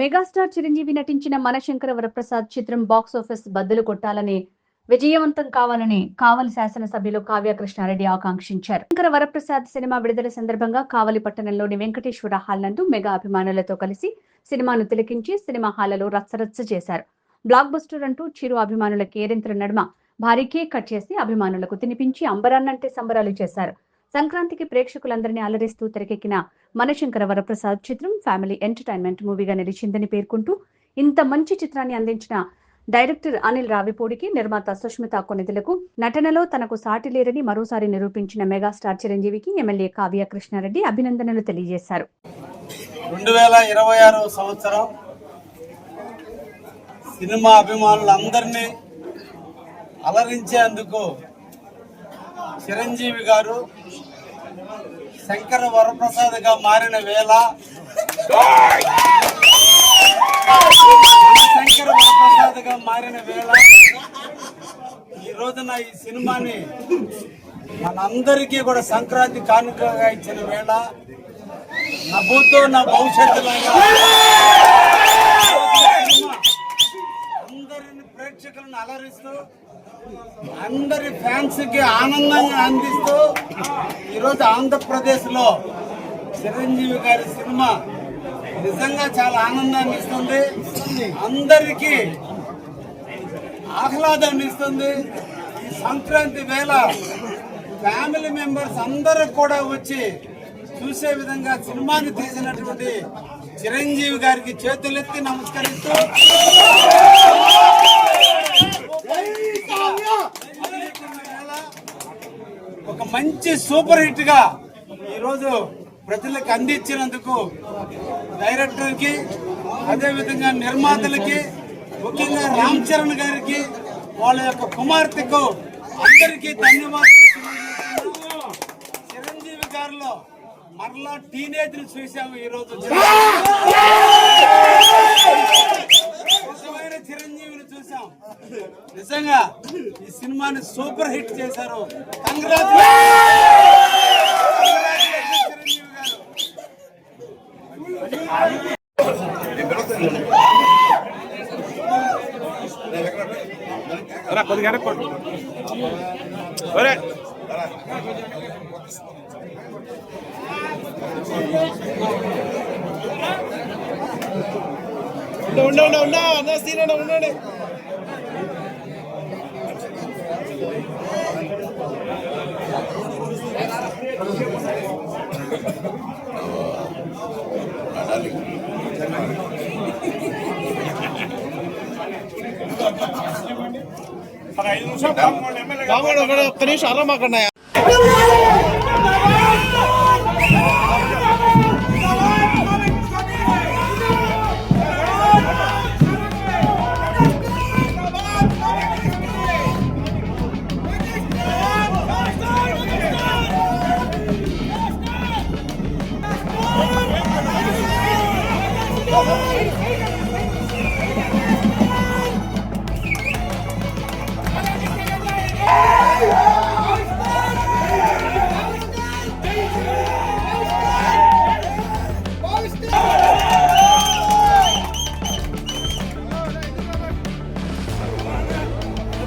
Megastar Chiranjeevi నటించిన మనశంకర వరప్రసాద్ చిత్రం box office బద్దలు కొట్టాలని విజయవంతం కావాలని కావలి శాసనసభ్యులు కావ్య కృష్ణారెడ్డి ఆకాంక్షించారు. శంకర వరప్రసాద్ సినిమా విడుదల సందర్భంగా కావలి పట్టణంలోని వెంకటేశ్వర హాల్ నందు మెగా అభిమానులతో కలిసి సినిమాను తిలకించి సినిమా హాల్లో రచ్చరచ్చ చేశారు. బ్లాక్ బస్టర్ అంటూ చిరు అభిమానుల కేరింతల నడుమ భారీ కేక్ కట్ చేసి అభిమానులకు తినిపించి అంబరాన్నంటే సంబరాలు చేశారు. సంక్రాంతికి ప్రేక్షకులందరినీ అలరిస్తూ తెరకెక్కిన మనశంకర వరప్రసాద్ చిత్రం ఫ్యామిలీ ఎంటర్టైన్మెంట్ మూవీగా నిలిచిందని పేర్కొంటూ ఇంత మంచి చిత్రాన్ని అందించిన డైరెక్టర్ అనిల్ రావిపూడికి, నిర్మాత సుష్మిత కొనిదెలకు, నటనలో తనకు సాటి లేరని మరోసారి నిరూపించిన మెగాస్టార్ చిరంజీవికి ఎమ్మెల్యే కావ్య కృష్ణారెడ్డి అభినందనలు తెలియజేశారు. 2026 సంవత్సరం సినిమా అభిమానులందరినీ అలరించేందుకు చిరంజీవి గారు శంకర వరప్రసాద్గా మారిన వేళ ఈ రోజున ఈ సినిమాని మనందరికీ కూడా సంక్రాంతి కానుకగా ఇచ్చిన వేళ నా భూతో నా భవిష్యత్తులో అందరిని ప్రేక్షకులను అలరిస్తూ అందరి ఫ్యాన్స్ కి ఆనందంగా అందిస్తూ ఈరోజు ఆంధ్రప్రదేశ్ లో చిరంజీవి గారి సినిమా నిజంగా చాలా ఆనందాన్ని ఇస్తుంది, అందరికీ ఆహ్లాదాన్ని ఇస్తుంది. ఈ సంక్రాంతి వేళ ఫ్యామిలీ మెంబర్స్ అందరూ కూడా వచ్చి చూసే విధంగా సినిమాని తీసినటువంటి చిరంజీవి గారికి చేతులెత్తి నమస్కరిస్తూ ఒక మంచి సూపర్ హిట్ గా ఈరోజు ప్రజలకు అందించినందుకు డైరెక్టర్ కి, అదేవిధంగా నిర్మాతలకి, ముఖ్యంగా రామ్ చరణ్ గారికి, వాళ్ళ యొక్క కుమార్తెకు అందరికీ ధన్యవాదాలు. చిరంజీవి గారిలో మరలా టీనేజ్ ని చూసాము ఈరోజు. చిరంజీవిని చూసాం. నిజంగా ఈ సినిమాని సూపర్ హిట్ చేశారు. ఉండండి ఒక్క నిమిషం అలా మాకన్నా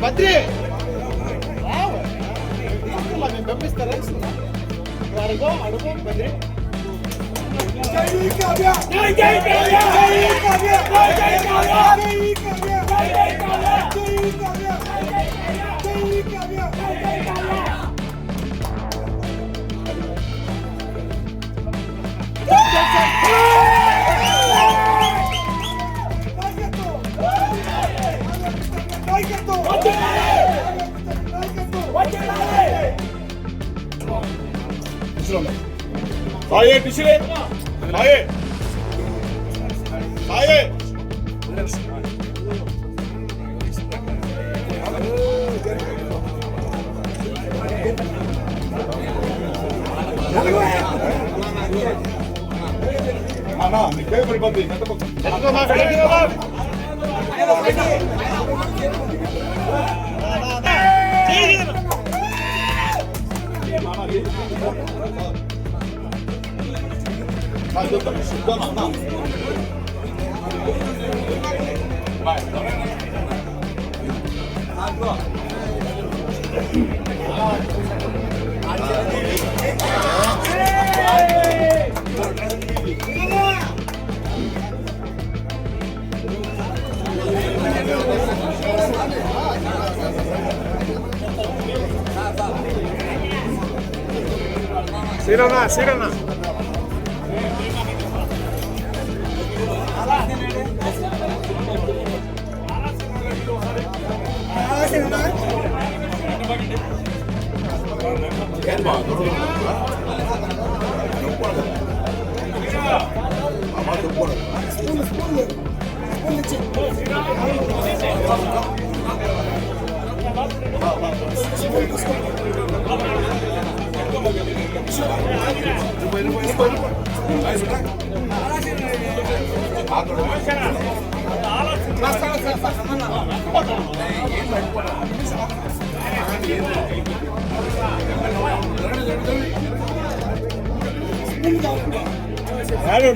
బద్రి పంపిస్తారా అడుగు అడుగు బద్రి आइए पिछले आइए आइए ना निकल बड़ी बात है तो సీరన్నా ಯಾರು